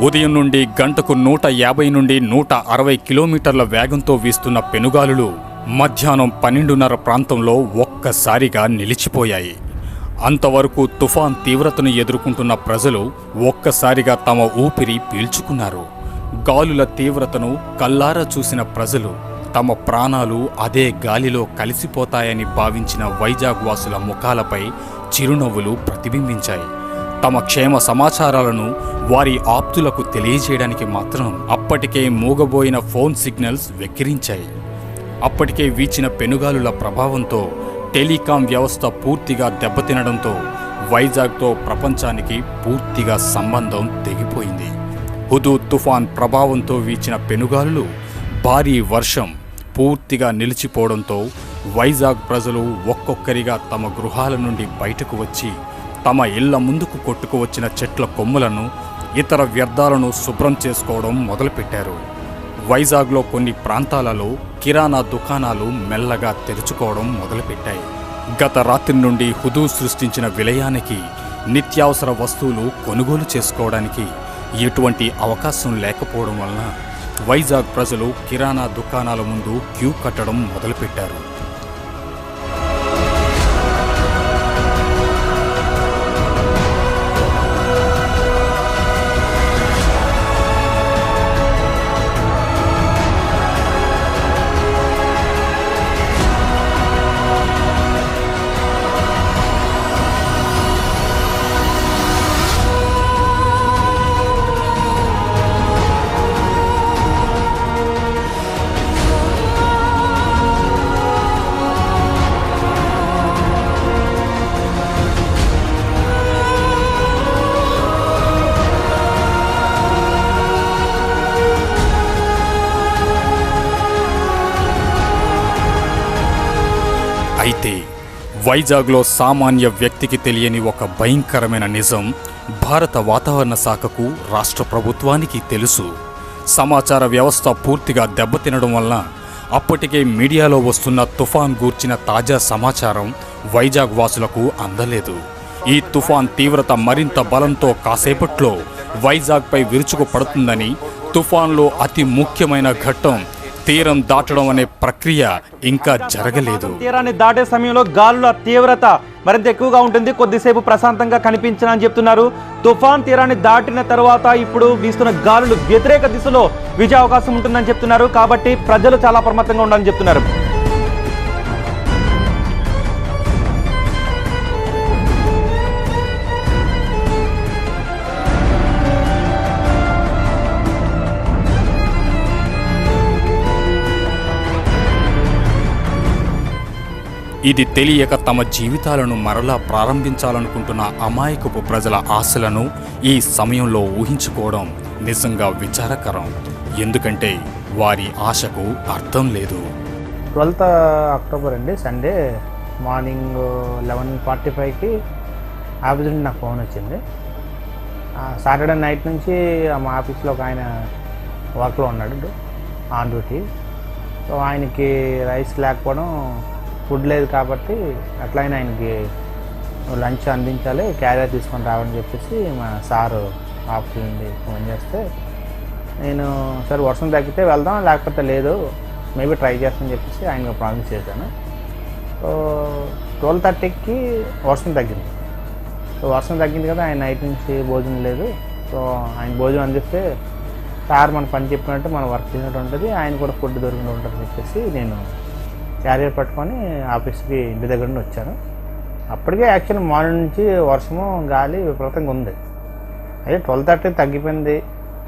ఉదయం నుండి గంటకు 150 నుండి 160 కిలోమీటర్ల వేగంతో వీస్తున్న పెనుగాలులు మధ్యాహ్నం 12:30 ప్రాంతంలో ఒక్కసారిగా నిలిచిపోయాయి. అంతవరకు తుఫాన్ తీవ్రతను ఎదుర్కొంటున్న ప్రజలు ఒక్కసారిగా తమ ఊపిరి పీల్చుకున్నారు. గాలుల తీవ్రతను కల్లారా చూసిన ప్రజలు తమ ప్రాణాలు అదే గాలిలో కలిసిపోతాయని భావించిన వైజాగ్ వాసుల ముఖాలపై చిరునవ్వులు ప్రతిబింబించాయి. తమ క్షేమ సమాచారాలను వారి ఆప్తులకు తెలియజేయడానికి మాత్రం అప్పటికే మూగబోయిన ఫోన్ సిగ్నల్స్ వెక్కిరించాయి. అప్పటికే వీచిన పెనుగాలుల ప్రభావంతో టెలికాం వ్యవస్థ పూర్తిగా దెబ్బతినడంతో వైజాగ్తో ప్రపంచానికి పూర్తిగా సంబంధం తెగిపోయింది. హుదూద్ తుఫాన్ ప్రభావంతో వీచిన పెనుగాలులు, భారీ వర్షం పూర్తిగా నిలిచిపోవడంతో వైజాగ్ ప్రజలు ఒక్కొక్కరిగా తమ గృహాల నుండి బయటకు వచ్చి తమ ఇళ్ల ముందుకు కొట్టుకు వచ్చిన చెట్ల కొమ్మలను, ఇతర వ్యర్థాలను శుభ్రం చేసుకోవడం మొదలుపెట్టారు. వైజాగ్లో కొన్ని ప్రాంతాలలో కిరాణా దుకాణాలు మెల్లగా తెరుచుకోవడం మొదలుపెట్టాయి. గత రాత్రి నుండి హుదూద్ సృష్టించిన విలయానికి నిత్యావసర వస్తువులు కొనుగోలు చేసుకోవడానికి ఎటువంటి అవకాశం లేకపోవడం వలన వైజాగ్ ప్రజలు కిరాణా దుకాణాల ముందు క్యూ కట్టడం మొదలుపెట్టారు. అయితే వైజాగ్లో సామాన్య వ్యక్తికి తెలియని ఒక భయంకరమైన నిజం భారత వాతావరణ శాఖకు, రాష్ట్ర ప్రభుత్వానికి తెలుసు. సమాచార వ్యవస్థ పూర్తిగా దెబ్బతినడం వలన అప్పటికే మీడియాలో వస్తున్న తుఫాన్ గూర్చిన తాజా సమాచారం వైజాగ్ వాసులకు అందలేదు. ఈ తుఫాన్ తీవ్రత మరింత బలంతో కాసేపట్లో వైజాగ్పై విరుచుకు పడుతుందని, తుఫాన్లో అతి ముఖ్యమైన ఘట్టం తీరం దాటడం అనే ప్రక్రియ ఇంకా జరగలేదు. తీరాన్ని దాటే సమయంలో గాలుల తీవ్రత మరింత ఎక్కువగా ఉంటుంది. కొద్దిసేపు ప్రశాంతంగా కనిపించనని చెప్తున్నారు. తుఫాన్ తీరాన్ని దాటిన తర్వాత ఇప్పుడు వీస్తున్న గాలులు వ్యతిరేక దిశలో వీచే అవకాశం ఉంటుందని చెప్తున్నారు. కాబట్టి ప్రజలు చాలా అప్రమత్తంగా ఉండాలని చెప్తున్నారు. ఇది తెలియక తమ జీవితాలను మరలా ప్రారంభించాలనుకుంటున్న అమాయకపు ప్రజల ఆశలను ఈ సమయంలో ఊహించుకోవడం నిజంగా విచారకరం. ఎందుకంటే వారి ఆశకు అర్థం లేదు. 12th అక్టోబర్ అండి, సండే మార్నింగ్ 11:45కి ఆఫీస్ నుండి నాకు ఫోన్ వచ్చింది. సాటర్డే నైట్ నుంచి మా ఆఫీస్లో ఒక ఆయన వర్క్లో ఉన్నాడు, ఆన్ డ్యూటీ. సో ఆయనకి రైస్ లేకపోవడం, ఫుడ్ లేదు కాబట్టి అట్లయినా ఆయనకి లంచ్ అందించాలి, క్యారియర్ తీసుకొని రావాలని చెప్పేసి మా సారు ఆఫీస్ నుండి ఫోన్ చేస్తే నేను సరే వర్షం తగ్గితే వెళ్దాం, లేకపోతే లేదు మేబీ ట్రై చేస్తానని చెప్పేసి ఆయనకు ప్రామిస్ చేశాను. సో 12:30కి వర్షం తగ్గింది. సో వర్షం తగ్గింది కదా, ఆయన నైట్ నుంచి భోజనం లేదు. సో ఆయన భోజనం అందిస్తే సార్ మన పని చెప్పినట్టు మన వర్క్ చేసినట్టు ఉంటుంది, ఆయన కూడా ఫుడ్ దొరికినట్టు ఉంటుందని చెప్పేసి నేను క్యారియర్ పట్టుకొని ఆఫీస్కి ఇంటి దగ్గర నుండి వచ్చాను. అప్పటికే యాక్చువల్లీ మార్నింగ్ నుంచి వర్షము, గాలి విపరీతంగా ఉంది. అయితే 12:30 తగ్గిపోయింది,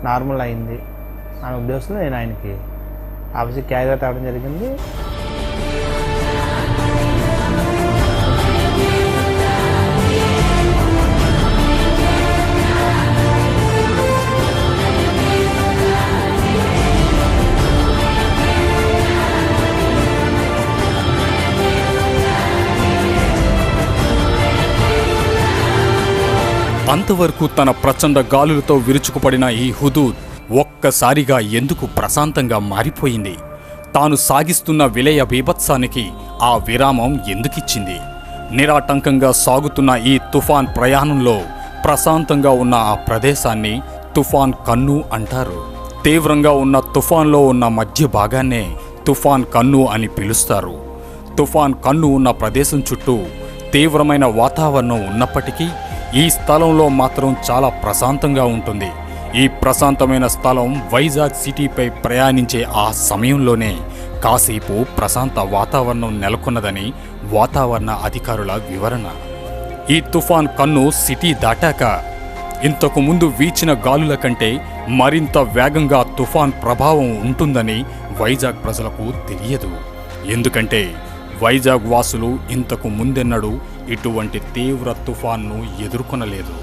నార్మల్ అయింది అనే ఉద్దేశంలో నేను ఆయనకి ఆఫీస్కి క్యారియర్ తేవడం జరిగింది. అంతవరకు తన ప్రచండ గాలులతో విరుచుకుపడిన ఈ హుదూద్ ఒక్కసారిగా ఎందుకు ప్రశాంతంగా మారిపోయింది? తాను సాగిస్తున్న విలయ బీభత్సానికి ఆ విరామం ఎందుకిచ్చింది? నిరాటంకంగా సాగుతున్న ఈ తుఫాన్ ప్రయాణంలో ప్రశాంతంగా ఉన్న ఆ ప్రదేశాన్ని తుఫాన్ కన్ను అంటారు. తీవ్రంగా ఉన్న తుఫాన్లో ఉన్న మధ్య భాగాన్నే తుఫాన్ కన్ను అని పిలుస్తారు. తుఫాన్ కన్ను ఉన్న ప్రదేశం చుట్టూ తీవ్రమైన వాతావరణం ఉన్నప్పటికీ ఈ స్థలంలో మాత్రం చాలా ప్రశాంతంగా ఉంటుంది. ఈ ప్రశాంతమైన స్థలం వైజాగ్ సిటీపై ప్రయాణించే ఆ సమయంలోనే కాసేపు ప్రశాంత వాతావరణం నెలకొన్నదని వాతావరణ అధికారుల వివరణ. ఈ తుఫాన్ కన్ను సిటీ దాటాక ఇంతకు ముందు వీచిన గాలుల కంటే మరింత వేగంగా తుఫాన్ ప్రభావం ఉంటుందని వైజాగ్ ప్రజలకు తెలియదు. ఎందుకంటే వైజాగ్ వాసులు ఇంతకు ముందెన్నడూ ఇటువంటి తీవ్ర తుఫాన్ను ఎదుర్కొనలేదు.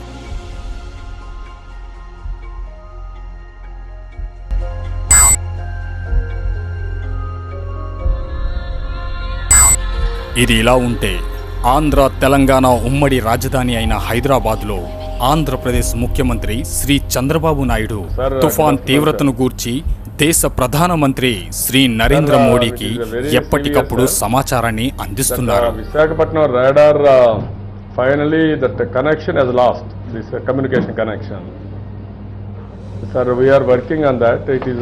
ఇది ఇలా ఉంటే ఆంధ్ర తెలంగాణ ఉమ్మడి రాజధాని అయిన హైదరాబాద్లో ఆంధ్రప్రదేశ్ ముఖ్యమంత్రి శ్రీ చంద్రబాబు నాయుడు తుఫాన్ తీవ్రతను గూర్చి దేశ ప్రధానమంత్రి శ్రీ నరేంద్ర మోడీకి ఎప్పటికప్పుడు సమాచారాన్ని అందిస్తున్నారు. Visakhapatnam radar finally that connection has last this communication connection. Sir we are working on that. It is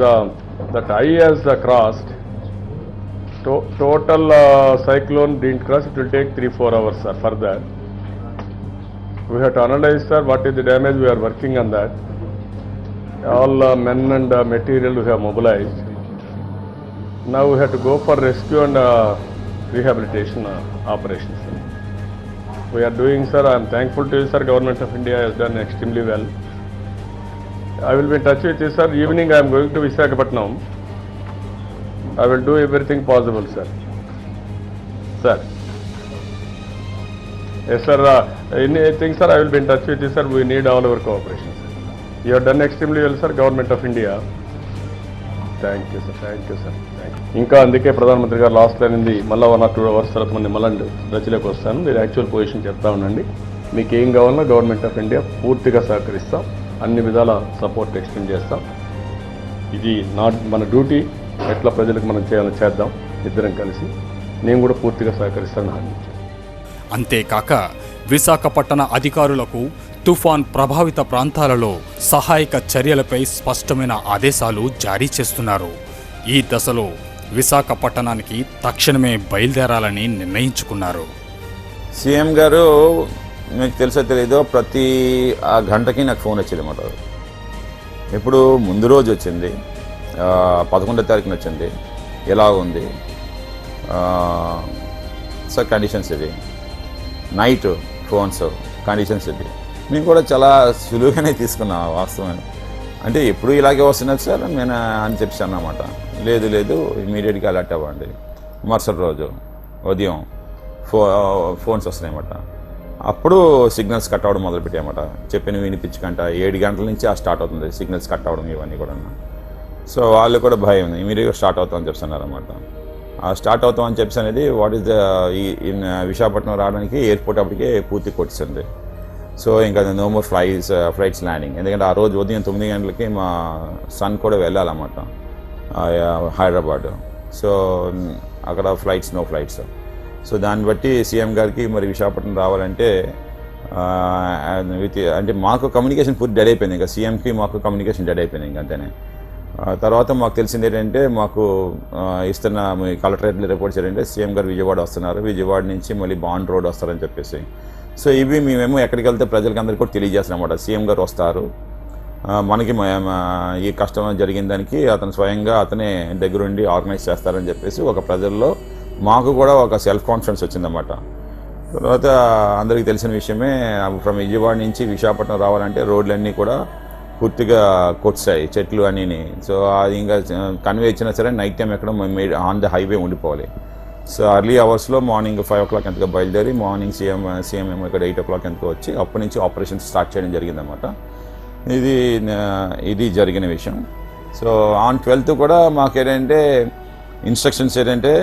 that I has crossed. Total cyclone didn't cross. It will take 3-4 hours, sir, for that. We have to analyze, sir, what is the damage. We are working on that. All men and material we have mobilized. Now we have to go for rescue and rehabilitation operations. Sir. We are doing, sir. I am thankful to you, sir. Government of India has done extremely well. I will be in touch with you, sir. Evening I am going to Visakhapatnam. I will do everything possible, sir. Sir. Yes, sir. Anything, sir, I will be in touch with you, sir. We need all our cooperation, sir. You have done extremely well, sir. Government of India. Thank you, sir. Thank you, sir. Thank you. ఇంకా అందుకే ప్రధానమంత్రి గారు last line ఉంది, మళ్ళీ 1 or 2 hours తర్వాత మనం మళ్ళీ రచనలోకి వస్తాను. మీరు యాక్చువల్ పొజిషన్ చెప్తా ఉండండి. మీకు ఏం కావాలన్నా గవర్నమెంట్ ఆఫ్ ఇండియా పూర్తిగా సహకరిస్తాం, అన్ని విధాల సపోర్ట్ ఎక్స్టెండ్ చేస్తాం. ఇది మన డ్యూటీ. ఎట్లా ప్రజలకు మనం చేయాలో చేద్దాం, ఇద్దరం కలిసి. నేను కూడా పూర్తిగా సహకరిస్తానని హామీ ఇచ్చాను. అంతేకాక విశాఖపట్టణ అధికారులకు తుఫాన్ ప్రభావిత ప్రాంతాలలో సహాయక చర్యలపై స్పష్టమైన ఆదేశాలు జారీ చేస్తున్నారు. ఈ దశలో విశాఖపట్టణానికి తక్షణమే బయలుదేరాలని నిర్ణయించుకున్నారు. సీఎం గారు మీకు తెలుసో తెలీదో ప్రతి గంటకి నాకు ఫోన్ వచ్చేది అన్నమాట. ఇప్పుడు ముందు రోజు వచ్చింది, 11వ తారీఖున వచ్చింది. ఎలా ఉంది సార్ కండిషన్స్, ఇది నైట్ ఫోన్స్ కండిషన్స్, ఇది మేము కూడా చాలా సులువుగానే తీసుకున్నాం వాస్తవం. అంటే ఎప్పుడు ఇలాగే వస్తున్నది సార్ నేను అని చెప్పాను అన్నమాట. లేదు ఇమీడియట్గా అలర్ట్ అవ్వండి. మరుసటి రోజు ఉదయం ఫోన్స్ వస్తున్నాయన్నమాట. అప్పుడు సిగ్నల్స్ కట్ అవ్వడం మొదలుపెట్టాయన్నమాట. చెప్పిన వినిపించకంట 7 గంటల నుంచి స్టార్ట్ అవుతుంది సిగ్నల్స్ కట్ అవ్వడం ఇవన్నీ కూడా. సో వాళ్ళు కూడా భయం ఉంది, ఇమీడియట్గా స్టార్ట్ అవుతామని చెప్తున్నారన్నమాట. స్టార్ట్ అవుతామని చెప్పి అనేది వాట్ ఈస్ విశాఖపట్నం రావడానికి ఎయిర్పోర్ట్ అప్పటికే పూర్తి కొట్టింది. సో ఇంకా నో మోర్ ఫ్లైట్స్ ల్యాండింగ్. ఎందుకంటే ఆ రోజు ఉదయం 9 గంటలకి మా సన్ కూడా వెళ్ళాలన్నమాట హైదరాబాద్. సో అక్కడ నో ఫ్లైట్స్. సో దాన్ని బట్టి సీఎం గారికి మరి విశాఖపట్నం రావాలంటే అంటే మాకు కమ్యూనికేషన్ పూర్తి డెడ్ అయిపోయింది. ఇంకా సీఎంకి మాకు కమ్యూనికేషన్ డెడ్ అయిపోయింది ఇంకా అంతేనే. తర్వాత మాకు తెలిసింది ఏంటంటే మాకు ఇస్తున్న కలెక్టరేట్లో రిపోర్ట్ చేయాలంటే సీఎం గారు విజయవాడ వస్తున్నారు, విజయవాడ నుంచి మళ్ళీ బాండ్ రోడ్ వస్తారని చెప్పేసి. సో ఇవి మేమేమో ఎక్కడికి వెళ్తే ప్రజలకి అందరికీ కూడా తెలియజేస్తున్నాం అన్నమాట. సీఎం గారు వస్తారు, మనకి ఈ కష్టం జరిగిన దానికి అతను స్వయంగా అతనే దగ్గరుండి ఆర్గనైజ్ చేస్తారని చెప్పేసి ఒక ప్రజల్లో మాకు కూడా ఒక సెల్ఫ్ కాన్ఫిడెన్స్ వచ్చిందన్నమాట. తర్వాత అందరికీ తెలిసిన విషయమే, ఫ్రమ్ విజయవాడ నుంచి విశాఖపట్నం రావాలంటే రోడ్లన్నీ కూడా పూర్తిగా కొట్టాయి, చెట్లు అన్నీ. సో అది ఇంకా కన్వే ఇచ్చినా సరే నైట్ టైం ఎక్కడ ఆన్ ద హైవే ఉండిపోవాలి. సో అర్లీ అవర్స్లో మార్నింగ్ 5 o'clock ఎంతగా బయలుదేరి మార్నింగ్ సీఎం ఏమో ఇక్కడ 8 o'clock ఎంతగా వచ్చి అప్పటి నుంచి ఆపరేషన్ స్టార్ట్ చేయడం జరిగిందన్నమాట. ఇది జరిగిన విషయం. సో ఆన్ 12th కూడా మాకేంటంటే ఇన్స్ట్రక్షన్స్ ఏంటంటే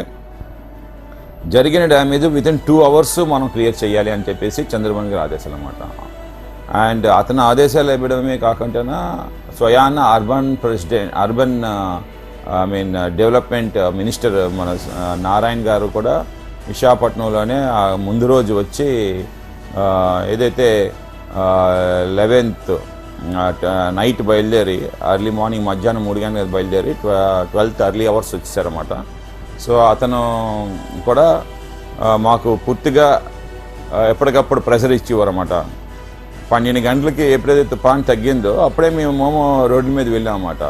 జరిగిన డ్యామేజ్ వితిన్ 2 hours మనం క్లియర్ చేయాలి అని చెప్పేసి చంద్రబాబు గారి ఆదేశాలు అన్నమాట. అండ్ అతని ఆదేశాలు ఇవ్వడమే కాకుండా స్వయాన అర్బన్ డెవలప్మెంట్ మినిస్టర్ మన నారాయణ గారు కూడా విశాఖపట్నంలోనే ముందు రోజు వచ్చి ఏదైతే 11th నైట్ బయలుదేరి ఎర్లీ మార్నింగ్ మధ్యాహ్నం 3 గంటలకు బయలుదేరి 12th ఎర్లీ అవర్స్ వచ్చేసారన్నమాట. సో అతను కూడా మాకు పూర్తిగా ఎప్పటికప్పుడు ప్రెషర్ ఇచ్చేవారన్నమాట. 12 గంటలకి ఎప్పుడైతే తుఫాన్ తగ్గిందో అప్పుడే మేము రోడ్ల మీద వెళ్ళామన్నమాట.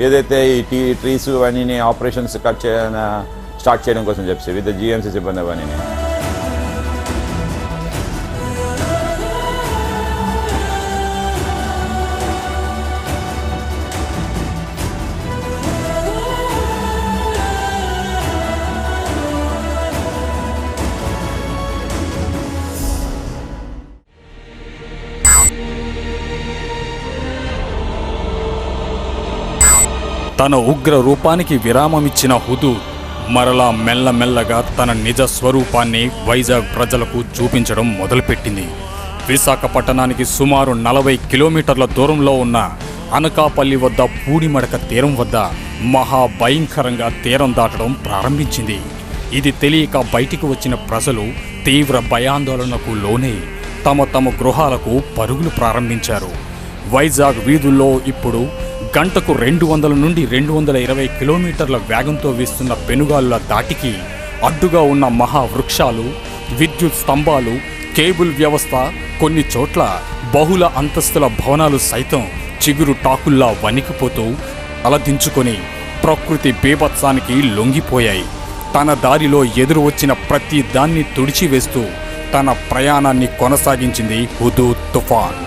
ఏదైతే ఈ ట్రీస్ అవన్నీ ఆపరేషన్స్ స్టార్ట్ చేయడం కోసం చెప్పి విత్ జిఎంసీ సిబ్బంది అవన్నీ. తన ఉగ్ర రూపానికి విరామమిచ్చిన హుదూద్ మరలా మెల్లమెల్లగా తన నిజ స్వరూపాన్ని వైజాగ్ ప్రజలకు చూపించడం మొదలుపెట్టింది. విశాఖపట్టణానికి సుమారు 40 కిలోమీటర్ల దూరంలో ఉన్న అనకాపల్లి వద్ద పూడిమడక తీరం వద్ద మహాభయంకరంగా తీరం దాటడం ప్రారంభించింది. ఇది తెలియక బయటికి వచ్చిన ప్రజలు తీవ్ర భయాందోళనకు లోనై తమ గృహాలకు పరుగులు ప్రారంభించారు. వైజాగ్ వీధుల్లో ఇప్పుడు గంటకు 200 నుండి 220 కిలోమీటర్ల వేగంతో వీస్తున్న పెనుగాలుల దాటికి అడ్డుగా ఉన్న మహావృక్షాలు, విద్యుత్ స్తంభాలు, కేబుల్ వ్యవస్థ, కొన్ని చోట్ల బహుళ అంతస్తుల భవనాలు సైతం చిగురు టాకుల్లా వణికిపోతూ అలదించుకొని ప్రకృతి బీభత్సానికి లొంగిపోయాయి. తన దారిలో ఎదురు వచ్చిన ప్రతి దాన్ని తుడిచివేస్తూ తన ప్రయాణాన్ని కొనసాగించింది హుదూద్ తుఫాన్.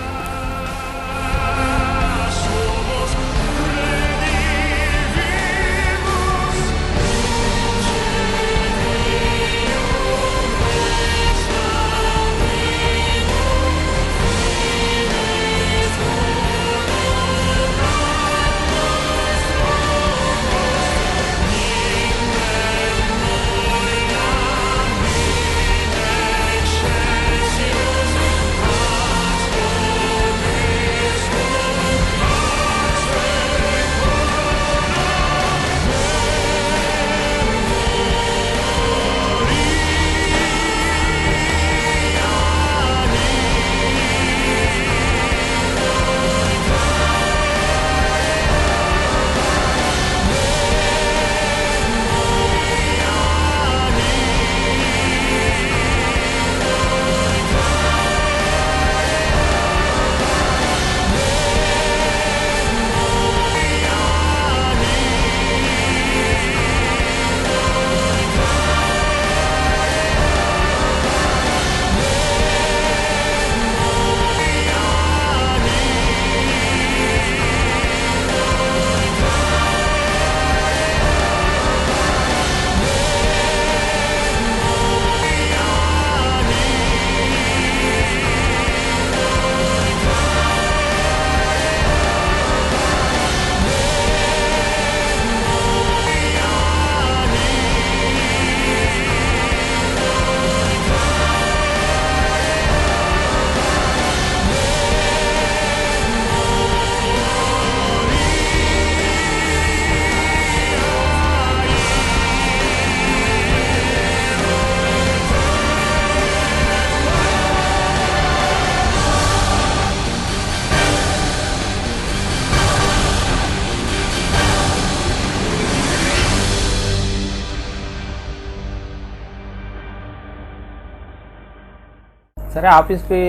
సరే ఆఫీస్కి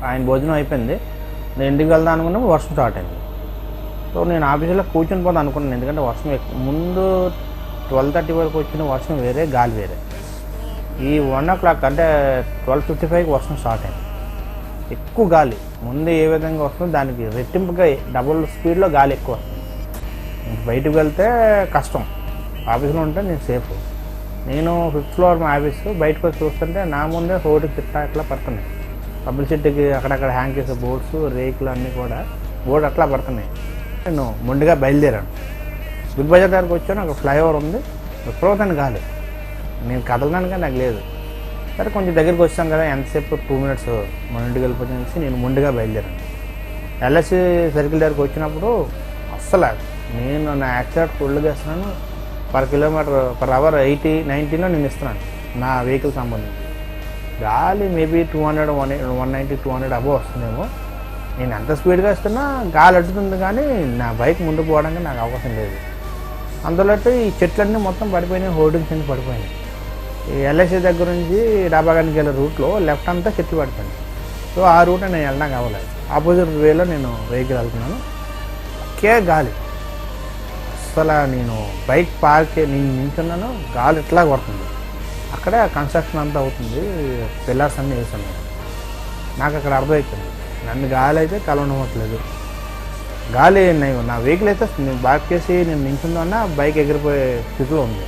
ఆయన భోజనం అయిపోయింది, నేను ఇంటికి వెళ్దాం అనుకున్నా వర్షం స్టార్ట్ అయింది. సో నేను ఆఫీస్లో కూర్చొని పోదాం అనుకున్నాను, ఎందుకంటే వర్షం ముందు 12:30 వరకు వచ్చిన వర్షం వేరే, గాలి వేరే. ఈ 1 o'clock అంటే 12:55కి వర్షం స్టార్ట్ అయింది. ఎక్కువ గాలి, ముందు ఏ విధంగా వస్తుందో దానికి రెట్టింపుగా డబుల్ స్పీడ్లో గాలి ఎక్కువ వస్తుంది. బయటకు వెళ్తే కష్టం, ఆఫీస్లో ఉంటే నేను సేఫ్. నేను 5th floor మా ఆఫీసు, బయటకు వచ్చి చూస్తుంటే నా ముందే రోడ్డుకి ఇట్లా పడుతున్నాయి. పబ్లిసిటీకి అక్కడక్కడ హ్యాంగ్ చేసే బోర్డ్స్, రేకులు అన్నీ కూడా బోర్డు అట్లా పడుతున్నాయి. నేను ముందుగా బయలుదేరాను, బిగ్ బజార్ దగ్గరకు వచ్చాను. అక్కడ ఫ్లైఓవర్ ఉంది, విపరీతమైన గాలి, నేను కదలడానికి నాకు లేదు. సరే కొంచెం దగ్గరికి వచ్చాను కదా, ఎంతసేపు 2 minutes మన ఇంటికి వెళ్ళిపోతుంది. నేను ముందుగా బయలుదేరాను. ఎల్ఐసి సర్కిల్ దగ్గరికి వచ్చినప్పుడు అస్సలు నేను నా యాక్సిడెంట్ ఫుల్గా ఇస్తున్నాను. per kilometer per hour 80-90లో నేను ఇస్తున్నాను నా వెహికల్ సంబంధించి. గాలి మేబీ 200, 190, 200 అబోవ్ వస్తుందేమో. నేను ఎంత స్పీడ్గా వస్తున్నా గాలి అడ్డుతుంది, కానీ నా బైక్ ముందుకు పోవడానికి నాకు అవకాశం లేదు. అందులో ఈ చెట్లన్నీ మొత్తం పడిపోయినాయి, హోర్డింగ్స్ అన్నీ పడిపోయినాయి. ఈ ఎల్ఐసి దగ్గర నుంచి డాబాగానికి వెళ్ళే రూట్లో లెఫ్ట్ అంతా చెట్లు పడిపోయింది. సో ఆ రూట్ నేను వెళ్ళడం కావలేదు. ఆపోజిట్ వేలో నేను వెహికల్ వెళ్తున్నాను, ఒకే గాలి. అసలు నేను బైక్ పార్క్ నేను నించున్నాను, గాలి ఎట్లా కొడుతుంది. అక్కడే కన్స్ట్రక్షన్ అంతా అవుతుంది, పిల్లర్స్ అన్నీ వేస్తున్నాను. నాకు అక్కడ అర్థమవుతుంది, నన్ను గాలి అయితే కలవనవ్వట్లేదు. గాలి నా వెహికల్ అయితే నేను పార్క్ చేసి నేను నించున్నా బైక్ ఎగిరిపోయే స్థితిలో ఉంది.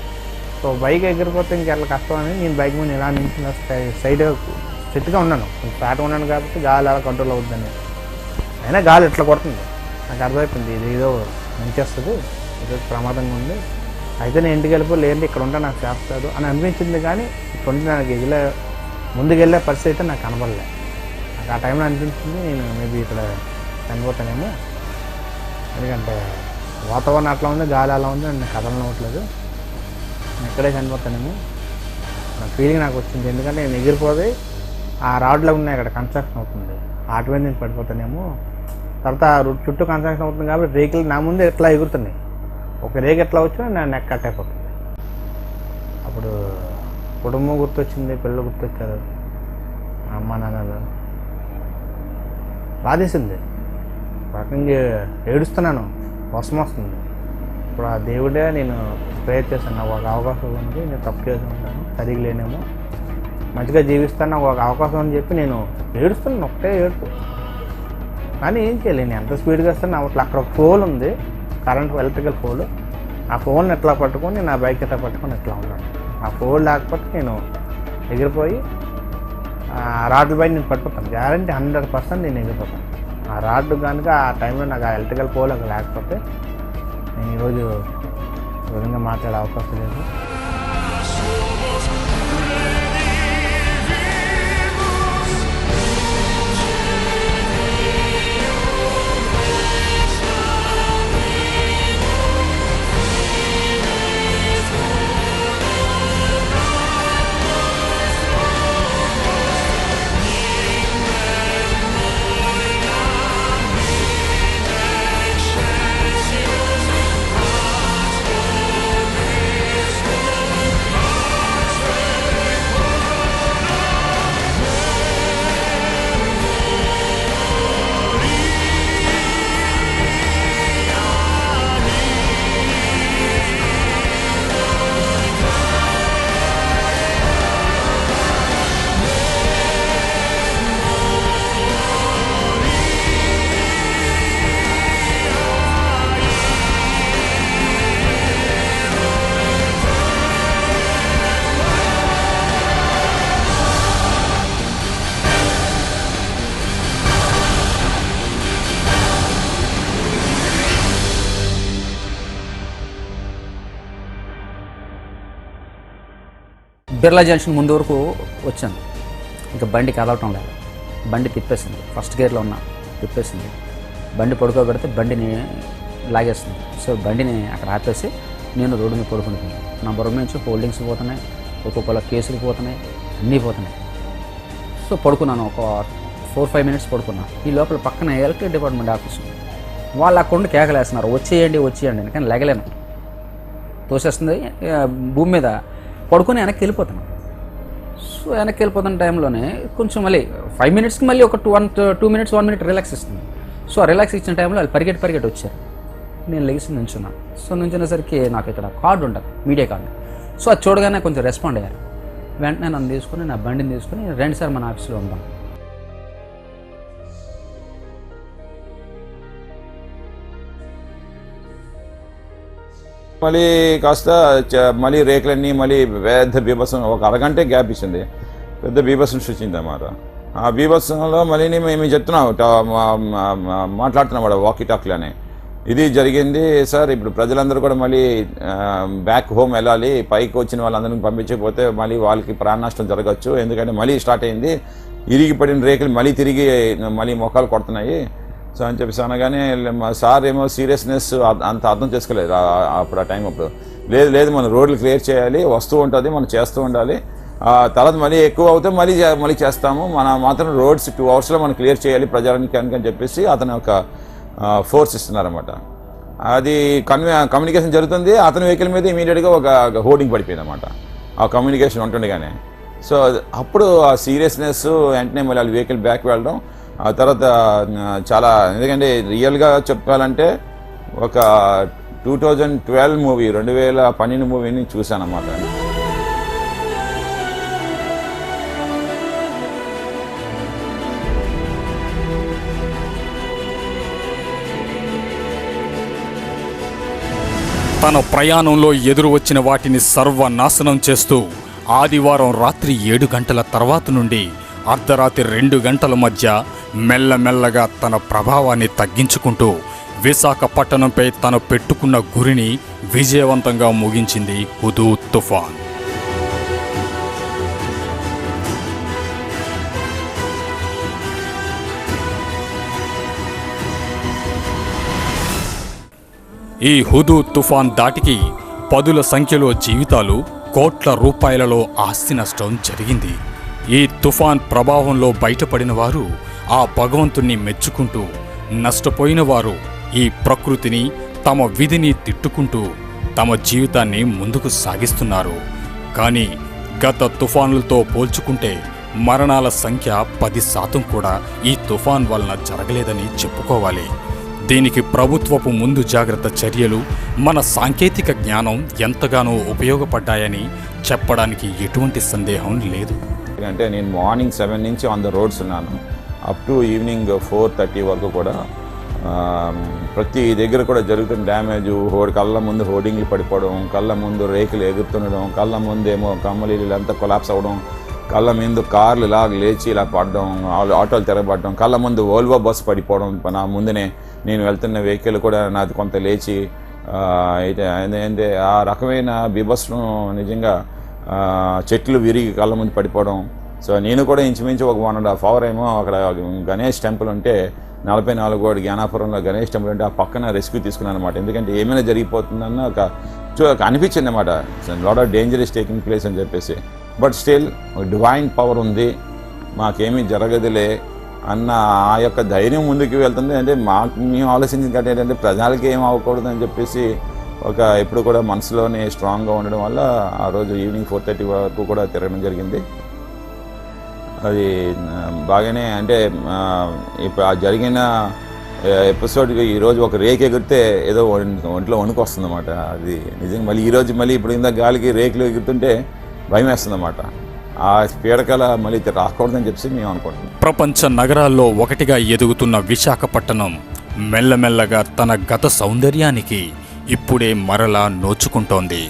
సో బైక్ ఎగిరిపోతే ఇంకెట్లా కష్టం అని నేను బైక్ మీద ఇలా నించున్న సైడ్గా సెట్గా ఉన్నాను. ఫ్లాట్గా ఉన్నాను కాబట్టి గాలి అలా కంట్రోల్ అవుతుందని. అయినా గాలి ఎట్లా కొడుతుంది, నాకు అర్థమైపోయింది ఇది ఏదో మంచేస్తుంది, ఏదో ప్రమాదంగా ఉంది. అయితే నేను ఇంటికి లేదంటే ఇక్కడ ఉంటే నాకు చేస్తాడు అని అనిపించింది. కానీ ఇక్కడ ఉంటే నాకు ముందుకెళ్ళే పరిస్థితి అయితే నాకు కనబడలే. నాకు ఆ టైంలో అనిపించింది నేను మేబీ ఇక్కడ చనిపోతానేమో, ఎందుకంటే వాతావరణం అట్లా ఉంది, గాలి అలా ఉంది, నేను కదలనవ్వట్లేదు, నేను ఇక్కడే చనిపోతానేమో నా ఫీలింగ్ నాకు వచ్చింది. ఎందుకంటే నేను ఎగిరిపోతే ఆ రాడ్లో ఉన్నాయి, అక్కడ కన్స్ట్రక్షన్ అవుతుంది, వాటి మీద నేను పడిపోతానేమో. తర్వాత చుట్టూ కన్స్ట్రక్షన్ అవుతుంది కాబట్టి రేకులు నా ముందు ఎట్లా ఎగురుతున్నాయి, ఒక రేకు ఎట్లా వచ్చినా నా నెక్ కట్ అయిపోతుంది. అప్పుడు కుటుంబం గుర్తొచ్చింది, పిల్లలు గుర్తొచ్చారు, అమ్మ నాన్నలు బాధేసింది. రకంగా ఏడుస్తున్నాను, వర్షం వస్తుంది. ఇప్పుడు ఆ దేవుడే నేను ప్రేయర్ చేశాను, నాకు ఒక అవకాశం ఉంది, నేను తప్పు చేసి ఉంటాను, సరిగ్గా లేనేమో, మంచిగా జీవిస్తాను, నాకు ఒక అవకాశం అని చెప్పి నేను ఏడుస్తున్నాను, ఒకటే ఏడుపు. కానీ ఏం చేయలేను, ఎంత స్పీడ్గా వస్తాను అట్లా. అక్కడ ఒక పోల్ ఉంది, కరెంట్ ఎలక్ట్రికల్ పోల్, ఆ ఫోన్ ఎట్లా పట్టుకొని నా బైక్ ఎట్లా పట్టుకొని ఎట్లా ఉన్నాను. ఆ ఫోన్ లేకపోతే నేను ఎగిరిపోయి రాడ్ల పైన నేను పడిపోతాను, గ్యారంటీ 100% నేను ఎగిరిపోతాను. ఆ రాడ్ కనుక ఆ టైంలో నాకు ఆ ఎలక్ట్రికల్ పోల్ అక్కడ లేకపోతే నేను ఈరోజు విధంగా మాట్లాడే అవకాశం లేదు. బిర్లా జంక్షన్ ముందు వరకు వచ్చాను, ఇంకా బండి కదలటం లేదు, బండి తిప్పేసింది, ఫస్ట్ గేర్లో ఉన్న తిప్పేసింది, బండి పడుకోబెడితే బండిని లాగేస్తుంది. సో బండిని అక్కడ ఆపేసి నేను రోడ్డు మీద పడుకుంటున్నాను. నా బొరుగు నుంచి హోల్డింగ్స్ పోతున్నాయి, ఒక్కొక్కళ్ళ కేసులు పోతున్నాయి, అన్నీ పోతున్నాయి. సో పడుకున్నాను, ఒక 4-5 మినిట్స్ పడుకున్నాను. ఈ లోపల పక్కన ఎలక్ట్రిక్ డిపార్ట్మెంట్ ఆఫీసు వాళ్ళు అక్కడ కేకలేస్తున్నారు, వచ్చేయండి వచ్చేయండి. కానీ లెగలేను, తోసేస్తుంది. భూమి మీద పడుకొని వెనక్కి వెళ్ళిపోతాను. సో వెనక్కి వెళ్ళిపోతున్న టైంలోనే కొంచెం మళ్ళీ 5 మినిట్స్కి మళ్ళీ ఒక 2 మినిట్స్ 1 మినిట్ రిలాక్స్ ఇస్తుంది. సో ఆ రిలాక్స్ ఇచ్చిన టైంలో వాళ్ళు పరిగెట్టి వచ్చారు. నేను లెగిసి నుంచున్నాను. సో నుంచునేసరికి నాకు ఇక్కడ కార్డు ఉంటుంది, మీడియా కార్డు. సో అది చూడగానే కొంచెం రెస్పాండ్ అయ్యారు. వెంటనే నన్ను తీసుకుని నా బండిని తీసుకుని రండి సార్ మన ఆఫీస్లో ఉందాం. మళ్ళీ కాస్త మళ్ళీ రేకులన్నీ మళ్ళీ పెద్ద బీభత్సం, ఒక అరగంటే గ్యాప్ ఇచ్చింది, పెద్ద బీభత్సం సృష్టించింది అన్నమాట. ఆ బీభత్సంలో మళ్ళీ మేము చెప్తున్నాం, మాట్లాడుతున్నాం వాకీ టాక్లోనే, ఇది జరిగింది సార్, ఇప్పుడు ప్రజలందరూ కూడా మళ్ళీ బ్యాక్ హోమ్ వెళ్ళాలి, పైకి వచ్చిన వాళ్ళందరినీ పంపించకపోతే మళ్ళీ వాళ్ళకి ప్రాణ నష్టం జరగచ్చు, ఎందుకంటే మళ్ళీ స్టార్ట్ అయింది, ఇరిగి పడిన రేకులు మళ్ళీ తిరిగి మళ్ళీ మొక్కలు కొడుతున్నాయి. సో అని చెప్పేసి అనగానే మా సార్ ఏమో సీరియస్నెస్ అంత అర్థం చేసుకోలేదు అప్పుడు. ఆ టైం అప్పుడు లేదు మనం రోడ్లు క్లియర్ చేయాలి, వస్తూ ఉంటుంది, మనం చేస్తూ ఉండాలి, తర్వాత మళ్ళీ ఎక్కువ అవుతే మళ్ళీ చేస్తాము, మన మాత్రం రోడ్స్ 2 అవర్స్లో మనం క్లియర్ చేయాలి ప్రజానికి అని చెప్పేసి అతను ఒక ఫోర్స్ ఇస్తున్నారన్నమాట. అది కమ్యూనికేషన్ జరుగుతుంది, అతని వెహికల్ మీద ఇమీడియట్గా ఒక హోర్డింగ్ పడిపోయింది అన్నమాట ఆ కమ్యూనికేషన్ ఉంటుండగానే. సో అప్పుడు ఆ సీరియస్నెస్ వెంటనే మళ్ళీ వాళ్ళ వెహికల్ బ్యాక్ వెళ్ళడం, ఆ తర్వాత చాలా, ఎందుకంటే రియల్గా చెప్పాలంటే ఒక 2012 మూవీ 2012 మూవీని చూశాను అన్నమాట. తన ప్రయాణంలో ఎదురు వచ్చిన వాటిని సర్వనాశనం చేస్తూ ఆదివారం రాత్రి 7 గంటల తర్వాత నుండి అర్ధరాత్రి 2 గంటల మధ్య మెల్లమెల్లగా తన ప్రభావాన్ని తగ్గించుకుంటూ విశాఖపట్టణంపై తను పెట్టుకున్న గురిని విజయవంతంగా ముగించింది హుదూద్ తుఫాన్. ఈ హుదూద్ తుఫాన్ దాటికి పదుల సంఖ్యలో జీవితాలు, కోట్ల రూపాయలలో ఆస్తి నష్టం జరిగింది. ఈ తుఫాన్ ప్రభావంలో బయటపడిన వారు ఆ భగవంతుణ్ణి మెచ్చుకుంటూ, నష్టపోయిన వారు ఈ ప్రకృతిని, తమ విధిని తిట్టుకుంటూ తమ జీవితాన్ని ముందుకు సాగిస్తున్నారు. కానీ గత తుఫానులతో పోల్చుకుంటే మరణాల సంఖ్య 10% కూడా ఈ తుఫాన్ వలన జరగలేదని చెప్పుకోవాలి. దీనికి ప్రభుత్వపు ముందు జాగ్రత్త చర్యలు, మన సాంకేతిక జ్ఞానం ఎంతగానో ఉపయోగపడ్డాయని చెప్పడానికి ఎటువంటి సందేహం లేదు. అంటే నేను మార్నింగ్ 7 నుంచి ఆన్ ద రోడ్స్ ఉన్నాను, అప్ టు ఈవినింగ్ 4:30 వరకు కూడా ప్రతి దగ్గర కూడా జరుగుతున్న డ్యామేజ్, కళ్ళ ముందు హోర్డింగ్లు పడిపోవడం, కళ్ళ ముందు రేకులు ఎగురుతుండడం, కళ్ళ ముందేమో కమ్మలీలు అంతా కొలాప్స్ అవ్వడం, కళ్ళ ముందు కార్లు ఇలా లేచి ఇలా పడడం, ఆటోలు తిరగబడడం, కళ్ళ ముందు ఓల్వో బస్సు పడిపోవడం, నా ముందునే నేను వెళ్తున్న వెహికల్ కూడా నాది కొంత లేచి, అయితే ఆ రకమైన బీభత్సం నిజంగా చెట్లు విరిగి కళ్ళ ముందు పడిపోవడం. సో నేను కూడా ఇంచుమించు ఒక 1.5 hour ఏమో అక్కడ గణేష్ టెంపుల్ ఉంటే 44 కోటి జ్ఞానాపురంలో గణేష్ టెంపుల్ ఉంటే ఆ పక్కన రెస్క్యూ తీసుకున్నాను అనమాట. ఎందుకంటే ఏమైనా జరిగిపోతుందన్న ఒక అనిపించింది అనమాట, lot of danger is taking place అని చెప్పేసి. బట్ స్టిల్ డివైన్ పవర్ ఉంది, మాకేమీ జరగదులే అన్న ఆ యొక్క ధైర్యం ముందుకు వెళ్తుంది. అంటే మేము ఆలోచించింది ఏంటంటే ప్రజలకి ఏం అవ్వకూడదు అని చెప్పేసి ఎప్పుడు కూడా మనసులోనే స్ట్రాంగ్గా ఉండడం వల్ల ఆ రోజు ఈవినింగ్ 4:30 వరకు కూడా తిరగడం జరిగింది. అది బాగానే, అంటే ఇప్పుడు ఆ జరిగిన ఎపిసోడ్కి ఈరోజు ఒక రేక్ ఎగిరితే ఏదో ఒంట్లో వణుకు వస్తుందన్నమాట. అది నిజంగా మళ్ళీ ఈరోజు ఇప్పుడు ఇంత గాలికి రేకులు ఎగురుతుంటే భయం వేస్తుందన్నమాట. ఆ పీడకల మళ్ళీ రాకూడదని చెప్పి మేము అనుకుంటున్నాం. ప్రపంచ నగరాల్లో ఒకటిగా ఎదుగుతున్న విశాఖపట్టణం మెల్లమెల్లగా తన గత సౌందర్యానికి ఇప్పుడే మరలా నోచుకుంటోంది.